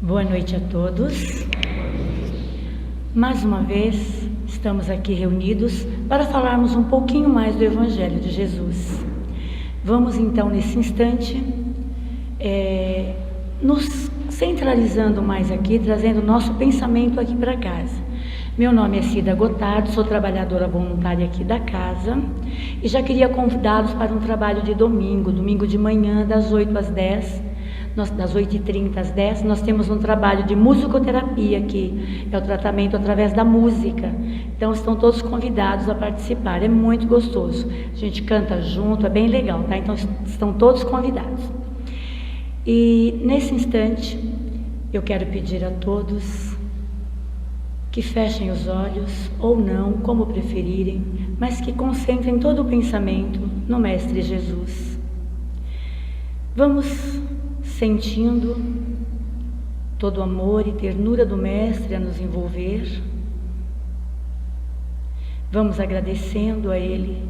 Boa noite a todos. Mais uma vez, estamos aqui reunidos para falarmos um pouquinho mais do Evangelho de Jesus. Vamos então, nesse instante, nos centralizando mais aqui, trazendo o nosso pensamento aqui para casa. Meu nome é Cida Gotardo, sou trabalhadora voluntária aqui da casa e já queria convidá-los para um trabalho de domingo de manhã, das 8 às 10, das 8h30 às 10, nós temos um trabalho de musicoterapia aqui, é o tratamento através da música. Então estão todos convidados a participar, é muito gostoso. A gente canta junto, é bem legal, tá? Então estão todos convidados. E nesse instante, eu quero pedir a todos que fechem os olhos, ou não, como preferirem, mas que concentrem todo o pensamento no Mestre Jesus. Vamos sentindo todo o amor e ternura do Mestre a nos envolver. Vamos agradecendo a Ele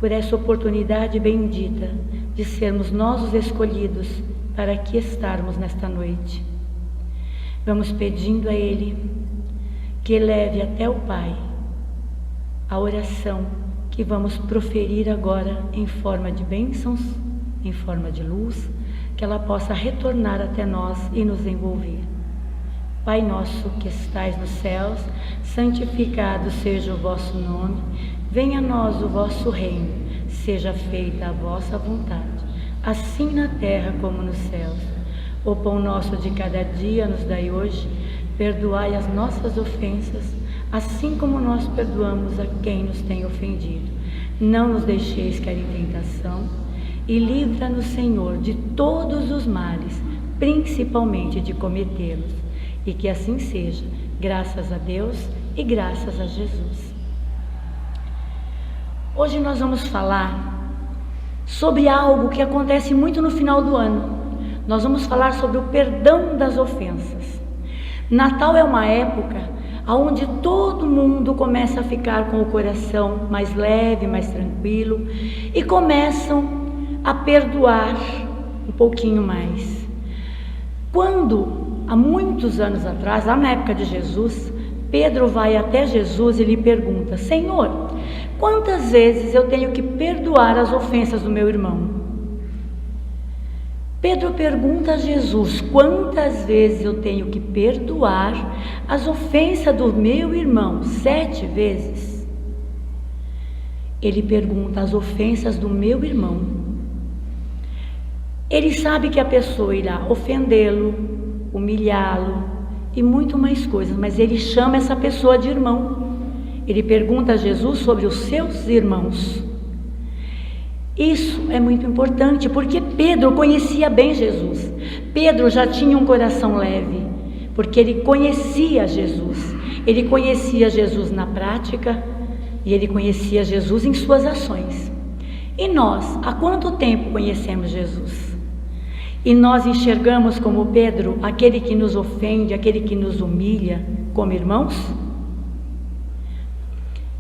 por essa oportunidade bendita de sermos nós os escolhidos para aqui estarmos nesta noite. Vamos pedindo a Ele que eleve até o Pai a oração que vamos proferir agora em forma de bênçãos, em forma de luz, que ela possa retornar até nós e nos envolver. Pai nosso que estais nos céus, santificado seja o vosso nome, venha a nós o vosso reino, seja feita a vossa vontade, assim na terra como nos céus. O pão nosso de cada dia nos dai hoje, perdoai as nossas ofensas, assim como nós perdoamos a quem nos tem ofendido. Não nos deixeis cair em tentação, e livra-nos, Senhor, de todos os males, principalmente de cometê-los. E que assim seja, graças a Deus e graças a Jesus. Hoje nós vamos falar sobre algo que acontece muito no final do ano. Nós vamos falar sobre o perdão das ofensas. Natal é uma época onde todo mundo começa a ficar com o coração mais leve, mais tranquilo e começam a perdoar um pouquinho mais. Quando, há muitos anos atrás, lá na época de Jesus, Pedro vai até Jesus e lhe pergunta: Senhor, quantas vezes eu tenho que perdoar as ofensas do meu irmão? Pedro pergunta a Jesus: quantas vezes eu tenho que perdoar as ofensas do meu irmão? 7 vezes? Ele pergunta as ofensas do meu irmão. Ele sabe que a pessoa irá ofendê-lo, humilhá-lo e muito mais coisas, mas ele chama essa pessoa de irmão. Ele pergunta a Jesus sobre os seus irmãos. Isso é muito importante, porque Pedro conhecia bem Jesus. Pedro já tinha um coração leve, porque ele conhecia Jesus. Ele conhecia Jesus na prática e ele conhecia Jesus em suas ações. E nós, há quanto tempo conhecemos Jesus? E nós enxergamos como Pedro aquele que nos ofende, aquele que nos humilha, como irmãos?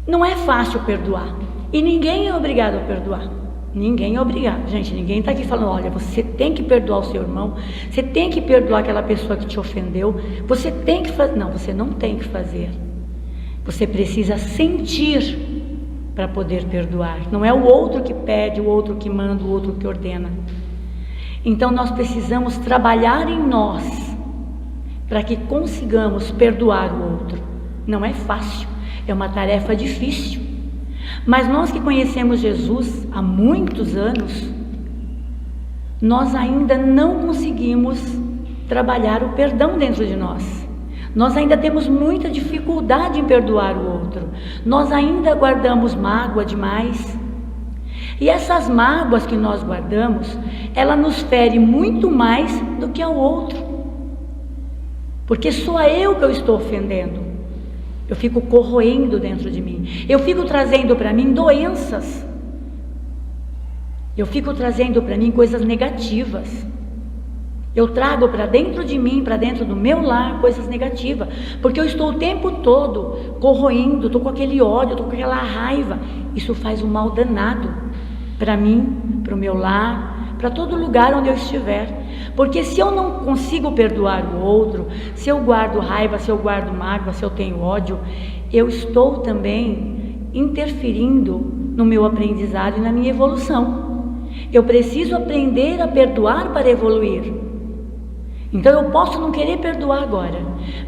Não é fácil perdoar, e ninguém é obrigado a perdoar. Ninguém é obrigado, gente, ninguém está aqui falando: olha, você tem que perdoar o seu irmão, você tem que perdoar aquela pessoa que te ofendeu, você tem que fazer. Não, você não tem que fazer. Você precisa sentir para poder perdoar. Não é o outro que pede, o outro que manda, o outro que ordena. Então nós precisamos trabalhar em nós para que consigamos perdoar o outro. Não é fácil, é uma tarefa difícil. Mas nós que conhecemos Jesus há muitos anos, nós ainda não conseguimos trabalhar o perdão dentro de nós. Nós ainda temos muita dificuldade em perdoar o outro. Nós ainda guardamos mágoa demais. E essas mágoas que nós guardamos, ela nos fere muito mais do que ao outro. Porque sou eu que eu estou ofendendo. Eu fico corroendo dentro de mim. Eu fico trazendo para mim doenças. Eu fico trazendo para mim coisas negativas. Eu trago para dentro de mim, para dentro do meu lar, coisas negativas. Porque eu estou o tempo todo corroendo, estou com aquele ódio, estou com aquela raiva. Isso faz um mal danado para mim, para o meu lar, para todo lugar onde eu estiver. Porque se eu não consigo perdoar o outro, se eu guardo raiva, se eu guardo mágoa, se eu tenho ódio, eu estou também interferindo no meu aprendizado e na minha evolução. Eu preciso aprender a perdoar para evoluir. Então eu posso não querer perdoar agora,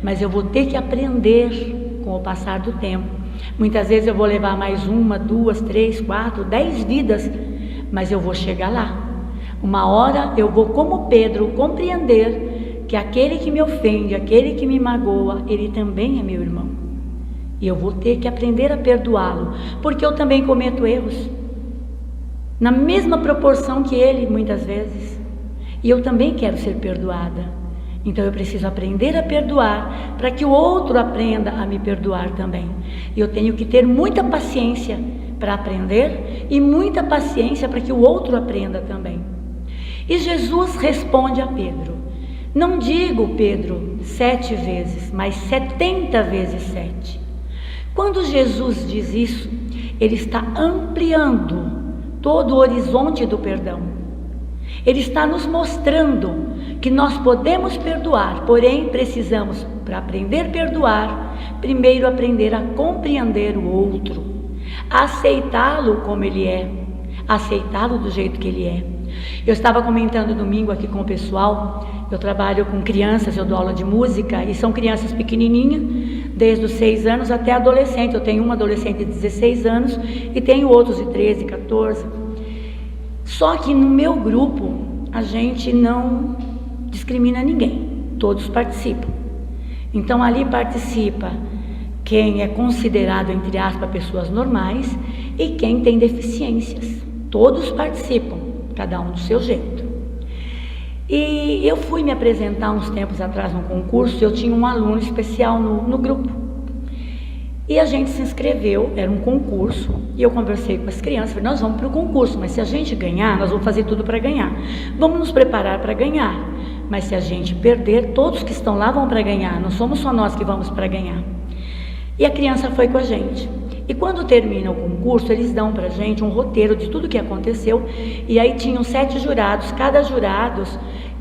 mas eu vou ter que aprender com o passar do tempo. Muitas vezes eu vou levar mais 1, 2, 3, 4, 10 vidas, mas eu vou chegar lá. Uma hora eu vou, como Pedro, compreender que aquele que me ofende, aquele que me magoa, ele também é meu irmão. E eu vou ter que aprender a perdoá-lo, porque eu também cometo erros, na mesma proporção que ele, muitas vezes. E eu também quero ser perdoada. Então eu preciso aprender a perdoar, para que o outro aprenda a me perdoar também. E eu tenho que ter muita paciência para aprender, e muita paciência para que o outro aprenda também. E Jesus responde a Pedro. Não digo, Pedro, 7 vezes, mas 70 vezes 7. Quando Jesus diz isso, ele está ampliando todo o horizonte do perdão. Ele está nos mostrando que nós podemos perdoar, porém precisamos, para aprender a perdoar, primeiro aprender a compreender o outro, aceitá-lo como ele é, aceitá-lo do jeito que ele é. Eu estava comentando domingo aqui com o pessoal, eu trabalho com crianças, eu dou aula de música, e são crianças pequenininhas, desde os 6 anos até adolescente. Eu tenho uma adolescente de 16 anos e tenho outros de 13, 14. Só que no meu grupo, a gente não discrimina ninguém, todos participam. Então ali participa quem é considerado, entre aspas, pessoas normais e quem tem deficiências. Todos participam, cada um do seu jeito. E eu fui me apresentar uns tempos atrás num concurso, eu tinha um aluno especial no grupo. E a gente se inscreveu, era um concurso, e eu conversei com as crianças, falei, nós vamos para o concurso, mas se a gente ganhar, nós vamos fazer tudo para ganhar. Vamos nos preparar para ganhar, mas se a gente perder, todos que estão lá vão para ganhar, não somos só nós que vamos para ganhar. E a criança foi com a gente. E quando termina o concurso, eles dão para a gente um roteiro de tudo que aconteceu, e aí tinham 7 jurados, cada jurado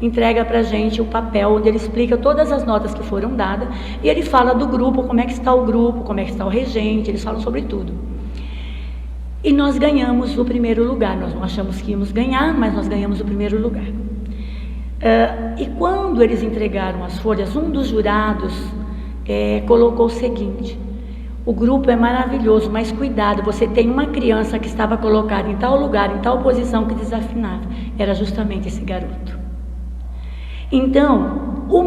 entrega para a gente o papel onde ele explica todas as notas que foram dadas, e ele fala do grupo, como é que está o grupo, como é que está o regente, eles falam sobre tudo. E nós ganhamos o primeiro lugar, nós não achamos que íamos ganhar, mas nós ganhamos o primeiro lugar. E quando eles entregaram as folhas, um dos jurados colocou o seguinte: o grupo é maravilhoso, mas cuidado, você tem uma criança que estava colocada em tal lugar, em tal posição, que desafinava. Era justamente esse garoto. Então, o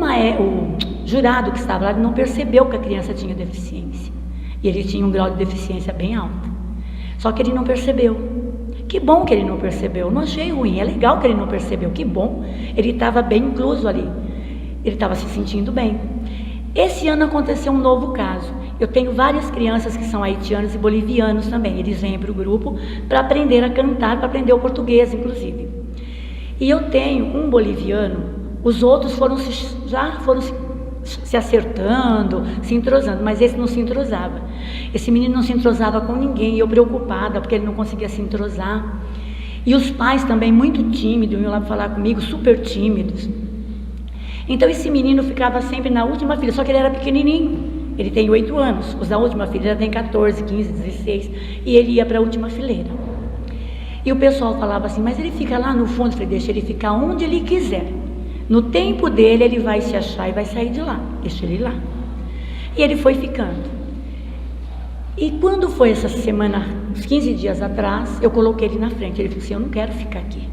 jurado que estava lá não percebeu que a criança tinha deficiência. E ele tinha um grau de deficiência bem alto. Só que ele não percebeu. Que bom que ele não percebeu. Não achei ruim, é legal que ele não percebeu. Que bom, ele estava bem incluso ali. Ele estava se sentindo bem. Esse ano aconteceu um novo caso. Eu tenho várias crianças que são haitianos e bolivianos também. Eles vêm para o grupo para aprender a cantar, para aprender o português, inclusive. E eu tenho um boliviano, os outros já foram se acertando, se entrosando, mas esse não se entrosava. Esse menino não se entrosava com ninguém, e eu preocupada, porque ele não conseguia se entrosar. E os pais também muito tímidos, iam lá falar comigo, super tímidos. Então esse menino ficava sempre na última fila, só que ele era pequenininho. Ele tem 8 anos, os da última fileira tem 14, 15, 16, e ele ia para a última fileira. E o pessoal falava assim, mas ele fica lá no fundo. Eu falei, deixa ele ficar onde ele quiser. No tempo dele, ele vai se achar e vai sair de lá. Deixa ele lá. E ele foi ficando. E quando foi essa semana, uns 15 dias atrás, eu coloquei ele na frente. Ele falou assim, eu não quero ficar aqui.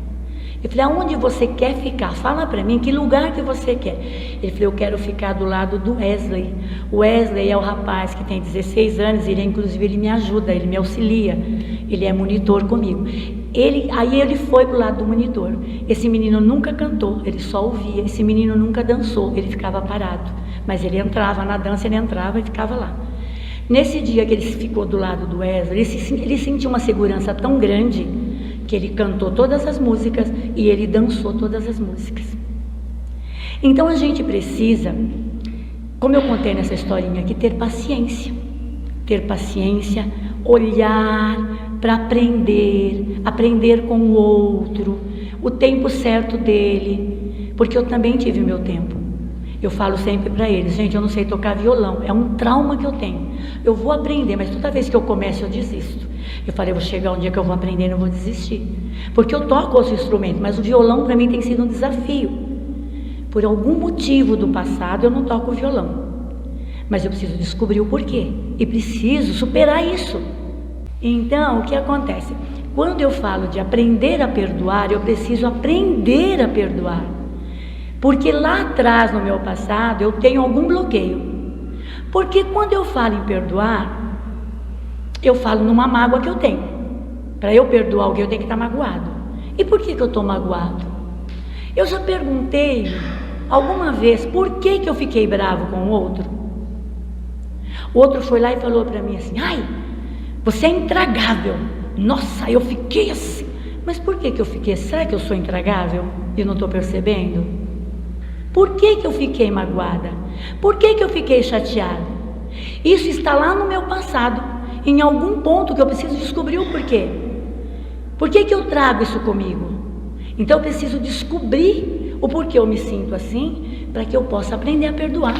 Eu falei, aonde você quer ficar? Fala para mim, que lugar que você quer? Ele falou, eu quero ficar do lado do Wesley. O Wesley é o rapaz que tem 16 anos, inclusive ele me ajuda, ele me auxilia, ele é monitor comigo. Aí ele foi pro lado do monitor. Esse menino nunca cantou, ele só ouvia. Esse menino nunca dançou, ele ficava parado. Mas ele entrava na dança, ele entrava e ficava lá. Nesse dia que ele ficou do lado do Wesley, ele sentiu uma segurança tão grande que ele cantou todas as músicas e ele dançou todas as músicas. Então a gente precisa, como eu contei nessa historinha aqui, ter paciência, olhar para aprender com o outro, o tempo certo dele, porque eu também tive o meu tempo. Eu falo sempre para eles, gente, eu não sei tocar violão, é um trauma que eu tenho. Eu vou aprender, mas toda vez que eu começo eu desisto. Eu falei, vou chegar um dia que eu vou aprender e não vou desistir. Porque eu toco outros instrumentos, mas o violão para mim tem sido um desafio. Por algum motivo do passado eu não toco violão. Mas eu preciso descobrir o porquê. E preciso superar isso. Então, o que acontece? Quando eu falo de aprender a perdoar, eu preciso aprender a perdoar. Porque lá atrás, no meu passado, eu tenho algum bloqueio. Porque quando eu falo em perdoar, eu falo numa mágoa que eu tenho. Para eu perdoar alguém, eu tenho que estar magoado. E por que eu estou magoado? Eu já perguntei alguma vez por que eu fiquei bravo com o outro. O outro foi lá e falou para mim assim, ai, você é intragável. Nossa, eu fiquei assim. Mas por que eu fiquei? Será que eu sou intragável e não estou percebendo? Por que eu fiquei magoada? Por que eu fiquei chateada? Isso está lá no meu passado, em algum ponto que eu preciso descobrir o porquê. Por que eu trago isso comigo? Então eu preciso descobrir o porquê eu me sinto assim, para que eu possa aprender a perdoar.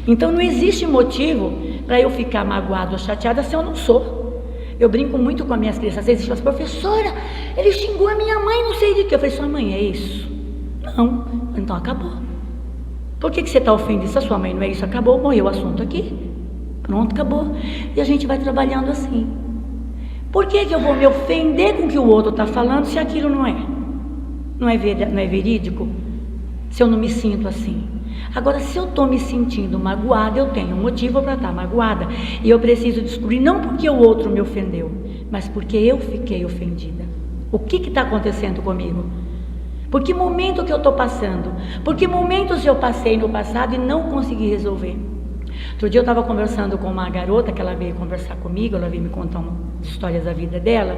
Então não existe motivo para eu ficar magoada ou chateada se eu não sou. Eu brinco muito com as minhas crianças, às vezes eles falam, professora, ele xingou a minha mãe, não sei de que. Eu falei, sua mãe é isso? Não, então acabou. Por que você está ofendendo? Se a sua mãe não é isso, acabou, morreu o assunto aqui. Pronto, acabou. E a gente vai trabalhando assim. Por que eu vou me ofender com o que o outro está falando se aquilo não é? Não é verídico? Se eu não me sinto assim. Agora, se eu estou me sentindo magoada, eu tenho um motivo para estar magoada. E eu preciso descobrir, não porque o outro me ofendeu, mas porque eu fiquei ofendida. O que está acontecendo comigo? Por que momento que eu estou passando? Por que momentos eu passei no passado e não consegui resolver? Outro dia eu estava conversando com uma garota que ela veio conversar comigo, ela veio me contar umas histórias da vida dela,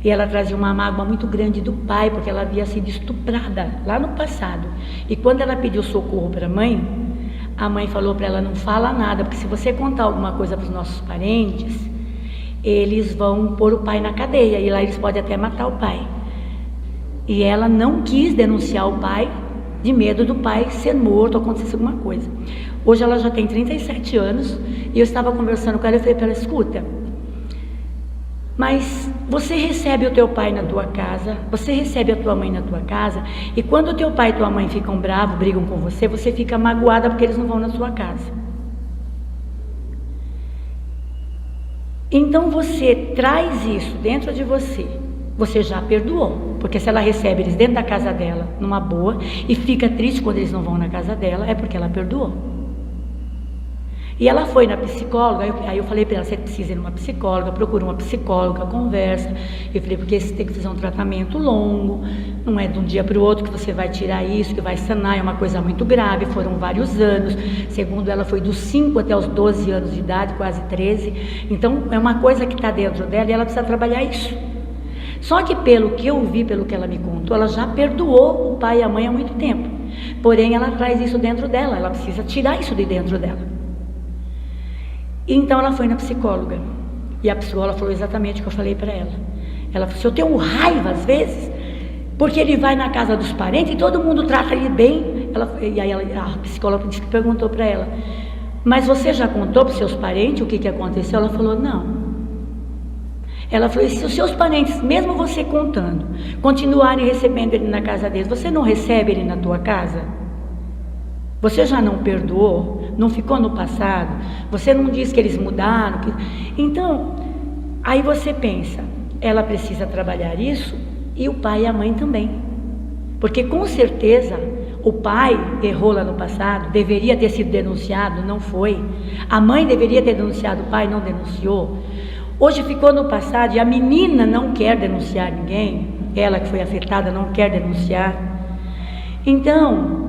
e ela trazia uma mágoa muito grande do pai, porque ela havia sido estuprada lá no passado. E quando ela pediu socorro para a mãe falou para ela, não fala nada, porque se você contar alguma coisa para os nossos parentes, eles vão pôr o pai na cadeia, e lá eles podem até matar o pai. E ela não quis denunciar o pai, de medo do pai ser morto ou acontecer alguma coisa. Hoje ela já tem 37 anos, e eu estava conversando com ela e falei para ela, escuta, mas você recebe o teu pai na tua casa, você recebe a tua mãe na tua casa, e quando o teu pai e tua mãe ficam bravos, brigam com você, você fica magoada porque eles não vão na sua casa. Então você traz isso dentro de você, você já perdoou, porque se ela recebe eles dentro da casa dela, numa boa, e fica triste quando eles não vão na casa dela, é porque ela perdoou. E ela foi na psicóloga, aí eu falei para ela, você precisa ir numa psicóloga, procura uma psicóloga, conversa. Eu falei, porque você tem que fazer um tratamento longo, não é de um dia para o outro que você vai tirar isso, que vai sanar, é uma coisa muito grave, foram vários anos. Segundo ela, foi dos 5 até os 12 anos de idade, quase 13. Então, é uma coisa que está dentro dela e ela precisa trabalhar isso. Só que pelo que eu vi, pelo que ela me contou, ela já perdoou o pai e a mãe há muito tempo. Porém, ela traz isso dentro dela, ela precisa tirar isso de dentro dela. Então ela foi na psicóloga, e a psicóloga falou exatamente o que eu falei para ela. Ela falou assim, eu tenho raiva às vezes, porque ele vai na casa dos parentes e todo mundo trata ele bem. E aí a psicóloga disse que perguntou para ela, mas você já contou para os seus parentes o que aconteceu? Ela falou, não. Ela falou, e se os seus parentes, mesmo você contando, continuarem recebendo ele na casa deles, você não recebe ele na tua casa? Você já não perdoou? Não ficou no passado? Você não diz que eles mudaram? Então, aí você pensa, ela precisa trabalhar isso e o pai e a mãe também. Porque com certeza o pai errou lá no passado, deveria ter sido denunciado, não foi. A mãe deveria ter denunciado, o pai não denunciou. Hoje ficou no passado e a menina não quer denunciar ninguém, ela que foi afetada não quer denunciar. Então,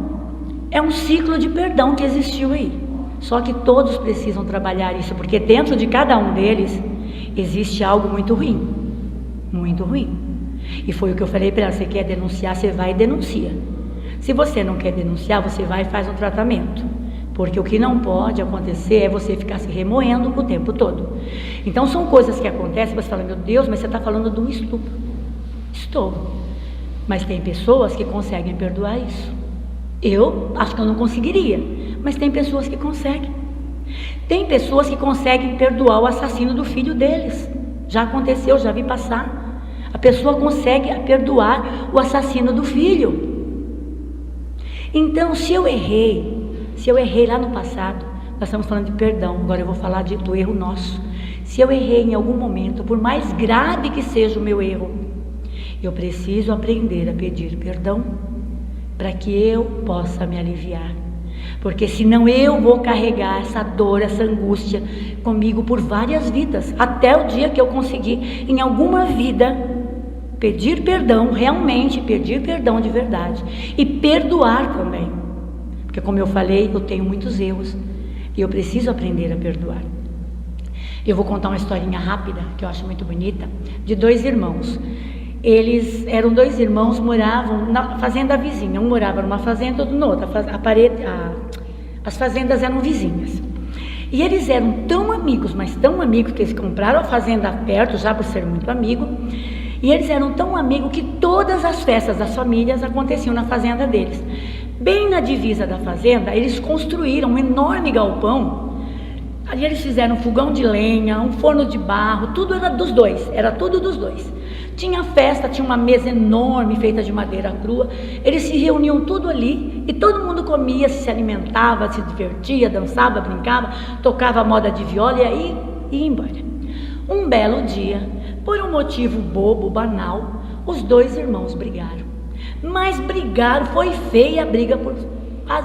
é um ciclo de perdão que existiu aí. Só que todos precisam trabalhar isso, porque dentro de cada um deles existe algo muito ruim. Muito ruim. E foi o que eu falei para ela, você quer denunciar, você vai e denuncia. Se você não quer denunciar, você vai e faz um tratamento. Porque o que não pode acontecer é você ficar se remoendo o tempo todo. Então são coisas que acontecem, você fala, meu Deus, mas você está falando de um estupro. Estou. Mas tem pessoas que conseguem perdoar isso. Eu acho que eu não conseguiria, mas tem pessoas que conseguem. Tem pessoas que conseguem perdoar o assassino do filho deles. Já aconteceu, já vi passar. A pessoa consegue perdoar o assassino do filho. Então, se eu errei lá no passado, nós estamos falando de perdão, agora eu vou falar do erro nosso. Se eu errei em algum momento, por mais grave que seja o meu erro, eu preciso aprender a pedir perdão para que eu possa me aliviar. Porque senão eu vou carregar essa dor, essa angústia comigo por várias vidas, até o dia que eu conseguir, em alguma vida, pedir perdão, realmente pedir perdão de verdade. E perdoar também. Porque como eu falei, eu tenho muitos erros e eu preciso aprender a perdoar. Eu vou contar uma historinha rápida, que eu acho muito bonita, de 2 irmãos. Eles eram 2 irmãos, moravam na fazenda vizinha. Um morava numa fazenda, outro noutra. As fazendas eram vizinhas. E eles eram tão amigos, mas tão amigos, que eles compraram a fazenda perto, já por ser muito amigo. E eles eram tão amigos que todas as festas das famílias aconteciam na fazenda deles. Bem na divisa da fazenda, eles construíram um enorme galpão. Ali eles fizeram um fogão de lenha, um forno de barro, tudo era dos dois, era tudo dos dois. Tinha festa, tinha uma mesa enorme feita de madeira crua. Eles se reuniam tudo ali e todo mundo comia, se alimentava, se divertia, dançava, brincava, tocava moda de viola e aí ia embora. Um belo dia, por um motivo bobo, banal, os 2 irmãos brigaram. Mas brigaram, foi feia a briga,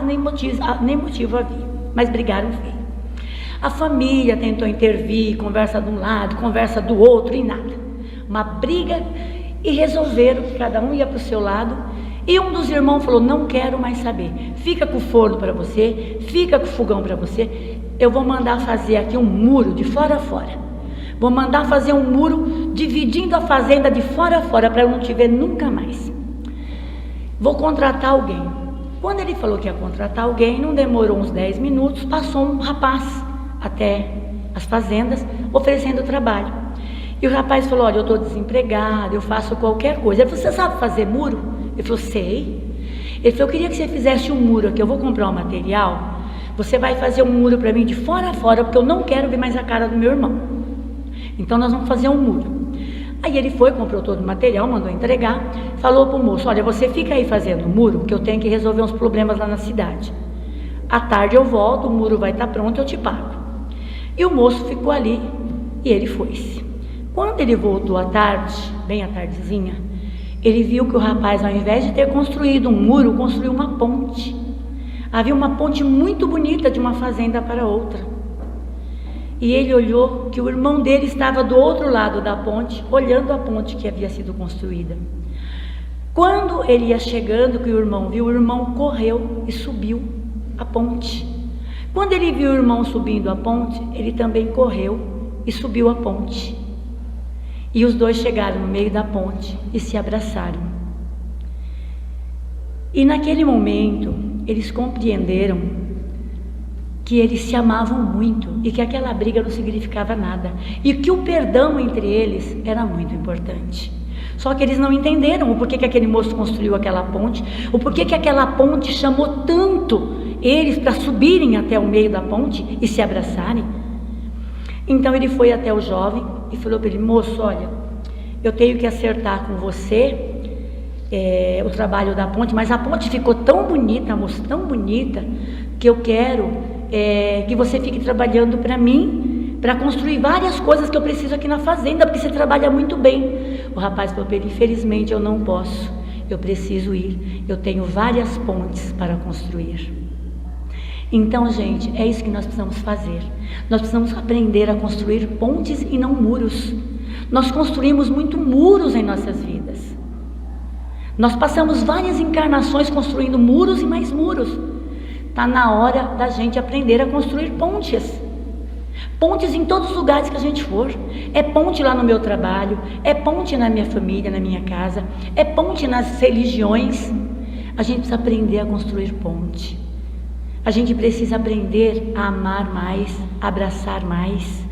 nem motivo havia, mas brigaram feio. A família tentou intervir, conversa de um lado, conversa do outro e nada. Uma briga, e resolveram que cada um ia para o seu lado. E um dos irmãos falou: não quero mais saber, fica com o forno para você, fica com o fogão para você. Eu vou mandar fazer aqui um muro de fora a fora. Vou mandar fazer um muro dividindo a fazenda de fora a fora para eu não te ver nunca mais. Vou contratar alguém. Quando ele falou que ia contratar alguém, não demorou uns 10 minutos, passou um rapaz até as fazendas oferecendo trabalho. E o rapaz falou: olha, eu estou desempregado, eu faço qualquer coisa. Ele falou: você sabe fazer muro? Ele falou: sei. Ele falou: eu queria que você fizesse um muro aqui, eu vou comprar um material, você vai fazer um muro para mim de fora a fora, porque eu não quero ver mais a cara do meu irmão. Então nós vamos fazer um muro. Aí ele foi, comprou todo o material, mandou entregar, falou para o moço: olha, você fica aí fazendo o muro, que eu tenho que resolver uns problemas lá na cidade. À tarde eu volto, o muro vai estar pronto, eu te pago. E o moço ficou ali e ele foi-se. Quando ele voltou à tarde, bem à tardezinha, ele viu que o rapaz, ao invés de ter construído um muro, construiu uma ponte. Havia uma ponte muito bonita de uma fazenda para outra. E ele olhou que o irmão dele estava do outro lado da ponte, olhando a ponte que havia sido construída. Quando ele ia chegando, que o irmão viu, o irmão correu e subiu a ponte. Quando ele viu o irmão subindo a ponte, ele também correu e subiu a ponte. E os 2 chegaram no meio da ponte e se abraçaram. E naquele momento, eles compreenderam que eles se amavam muito e que aquela briga não significava nada. E que o perdão entre eles era muito importante. Só que eles não entenderam o porquê que aquele moço construiu aquela ponte, o porquê que aquela ponte chamou tanto eles para subirem até o meio da ponte e se abraçarem. Então ele foi até o jovem e falou para ele: moço, olha, eu tenho que acertar com você o trabalho da ponte, mas a ponte ficou tão bonita, moço, tão bonita, que eu quero que você fique trabalhando para mim, para construir várias coisas que eu preciso aqui na fazenda, porque você trabalha muito bem. O rapaz falou para ele: infelizmente eu não posso, eu preciso ir, eu tenho várias pontes para construir. Então, gente, é isso que nós precisamos fazer. Nós precisamos aprender a construir pontes e não muros. Nós construímos muito muros em nossas vidas. Nós passamos várias encarnações construindo muros e mais muros. Está na hora da gente aprender a construir pontes. Pontes em todos os lugares que a gente for. É ponte lá no meu trabalho, é ponte na minha família, na minha casa, é ponte nas religiões. A gente precisa aprender a construir ponte. A gente precisa aprender a amar mais, a abraçar mais,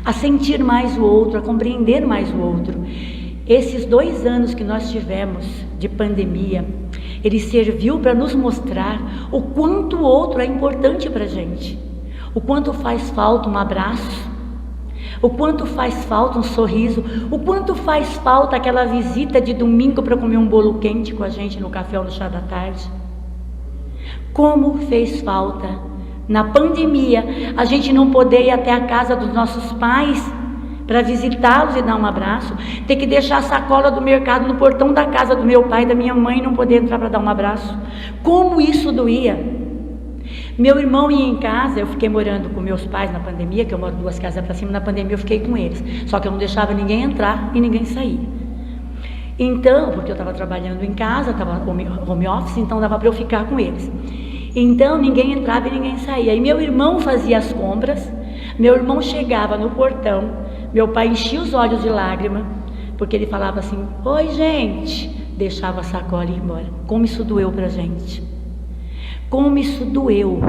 a sentir mais o outro, a compreender mais o outro. Esses 2 anos que nós tivemos de pandemia, ele serviu para nos mostrar o quanto o outro é importante para a gente, o quanto faz falta um abraço, o quanto faz falta um sorriso, o quanto faz falta aquela visita de domingo para comer um bolo quente com a gente no café ou no chá da tarde. Como fez falta na pandemia a gente não poder ir até a casa dos nossos pais para visitá-los e dar um abraço, ter que deixar a sacola do mercado no portão da casa do meu pai e da minha mãe e não poder entrar para dar um abraço. Como isso doía. Meu irmão ia em casa, eu fiquei morando com meus pais na pandemia, que eu moro 2 casas para cima, na pandemia eu fiquei com eles, só que eu não deixava ninguém entrar e ninguém sair. Então, porque eu estava trabalhando em casa, estava home office, então dava para eu ficar com eles. Então ninguém entrava e ninguém saía. E meu irmão fazia as compras, meu irmão chegava no portão, meu pai enchia os olhos de lágrima, porque ele falava assim: oi gente, deixava a sacola e ia embora. Como isso doeu pra gente. Como isso doeu.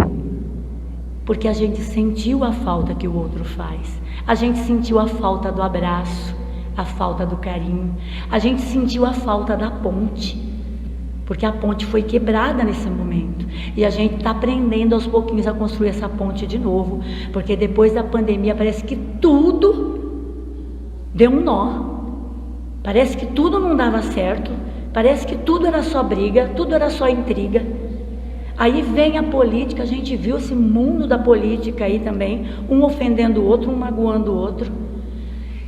Porque a gente sentiu a falta que o outro faz. A gente sentiu a falta do abraço, a falta do carinho. A gente sentiu a falta da ponte. Porque a ponte foi quebrada nesse momento. E a gente está aprendendo aos pouquinhos a construir essa ponte de novo. Porque depois da pandemia parece que tudo deu um nó. Parece que tudo não dava certo. Parece que tudo era só briga, tudo era só intriga. Aí vem a política, a gente viu esse mundo da política aí também, um ofendendo o outro, um magoando o outro.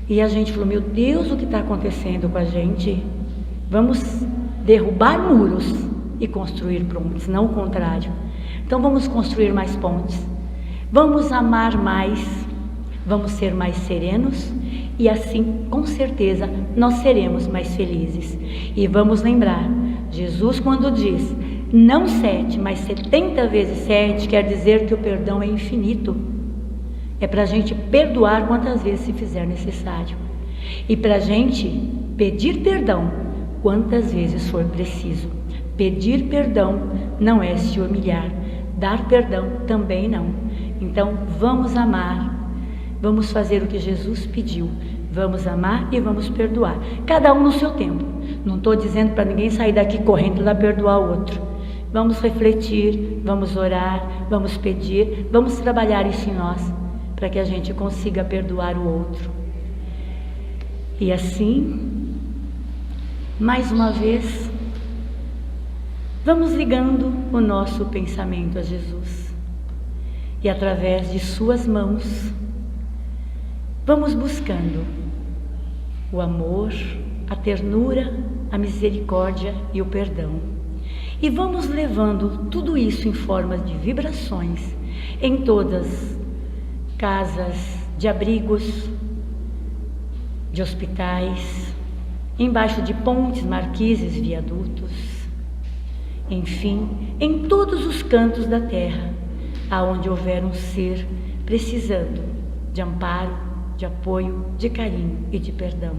E a gente falou: meu Deus, o que está acontecendo com a gente? Vamos derrubar muros e construir pontes, não o contrário. Então vamos construir mais pontes, vamos amar mais, vamos ser mais serenos e assim, com certeza, nós seremos mais felizes. E vamos lembrar, Jesus quando diz, não 7, mas 70 vezes 7, quer dizer que o perdão é infinito. É para a gente perdoar quantas vezes se fizer necessário. E para a gente pedir perdão quantas vezes for preciso. Pedir perdão não é se humilhar, dar perdão também não. Então vamos amar, vamos fazer o que Jesus pediu, vamos amar e vamos perdoar, cada um no seu tempo. Não estou dizendo para ninguém sair daqui correndo lá perdoar o outro. Vamos refletir, vamos orar, vamos pedir, vamos trabalhar isso em nós, para que a gente consiga perdoar o outro. E assim, mais uma vez, vamos ligando o nosso pensamento a Jesus. E através de suas mãos, vamos buscando o amor, a ternura, a misericórdia e o perdão. E vamos levando tudo isso em forma de vibrações em todas casas de abrigos, de hospitais, embaixo de pontes, marquises, viadutos, enfim, em todos os cantos da terra, aonde houver um ser precisando de amparo, de apoio, de carinho e de perdão.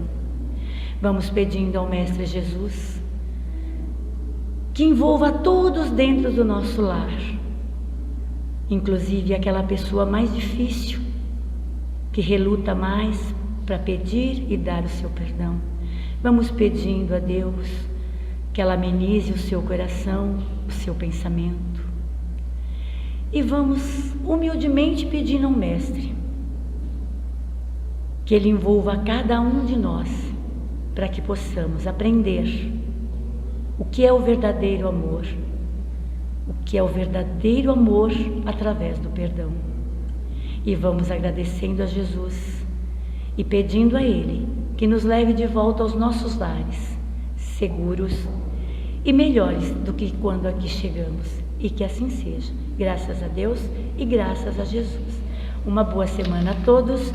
Vamos pedindo ao Mestre Jesus que envolva todos dentro do nosso lar, inclusive aquela pessoa mais difícil, que reluta mais para pedir e dar o seu perdão. Vamos pedindo a Deus que ela amenize o seu coração, o seu pensamento. E vamos humildemente pedindo ao Mestre que Ele envolva cada um de nós, para que possamos aprender o que é o verdadeiro amor, o que é o verdadeiro amor através do perdão. E vamos agradecendo a Jesus e pedindo a Ele que nos leve de volta aos nossos lares, seguros e melhores do que quando aqui chegamos. E que assim seja, graças a Deus e graças a Jesus. Uma boa semana a todos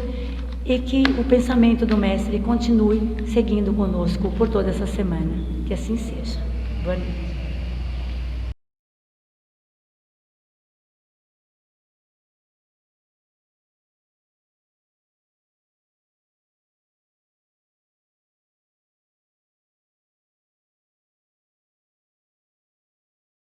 e que o pensamento do Mestre continue seguindo conosco por toda essa semana. Que assim seja. Boa noite.